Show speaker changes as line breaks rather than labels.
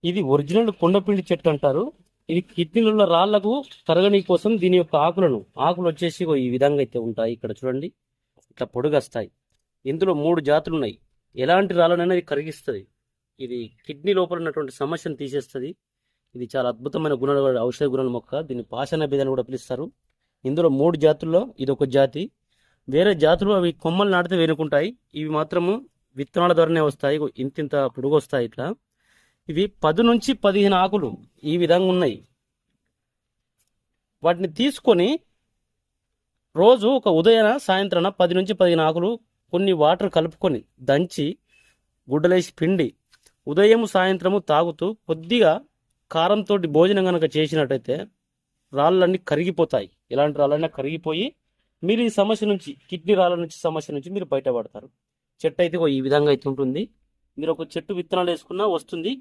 ఇది ఒరిజినల్ కొండపిండి చెట్టు అంటారు. ఇది కిడ్నీలలో రాళ్లకు కరగని కోసం దీని యొక్క ఆకులు వచ్చేసి ఈ విధంగా అయితే ఉంటాయి. ఇక్కడ చూడండి, ఇట్లా పొడుగస్తాయి. ఇందులో 3 జాతులు ఉన్నాయి. ఎలాంటి రాళ్ళనైనా ఇది కరిగిస్తుంది. ఇది కిడ్నీ లోపల ఉన్నటువంటి సమస్యను తీసేస్తుంది. ఇది చాలా అద్భుతమైన గుణాలు, ఔషధ గుణాల మొక్క. దీన్ని పాషాణ బేదని కూడా పిలుస్తారు. ఇందులో 3 జాతుల్లో ఇది ఒక జాతి. వేరే జాతులు అవి కొమ్మలు నాటితే వెనుకుంటాయి. ఇవి మాత్రము విత్తనాల ద్వారానే వస్తాయి. ఇంతింత పొడుగు వస్తాయి ఇట్లా. ఇవి 10 నుంచి 15 ఆకులు ఈ విధంగా ఉన్నాయి. వాటిని తీసుకొని రోజు ఒక ఉదయాన సాయంత్రాన 10 నుంచి 15 ఆకులు కొన్ని వాటర్ కలుపుకొని దంచి గుడ్డలేసి పిండి ఉదయం సాయంత్రము తాగుతూ కొద్దిగా కారంతో భోజనం కనుక చేసినట్టయితే రాళ్ళన్నీ కరిగిపోతాయి. ఎలాంటి రాళ్ళైనా కరిగిపోయి మీరు ఈ సమస్య నుంచి, కిడ్నీ రాళ్ళ నుంచి సమస్య నుంచి మీరు బయటపడతారు. చెట్టు అయితే ఈ విధంగా అయితే ఉంటుంది. మీరు ఒక చెట్టు విత్తనాలు వేసుకున్నా వస్తుంది.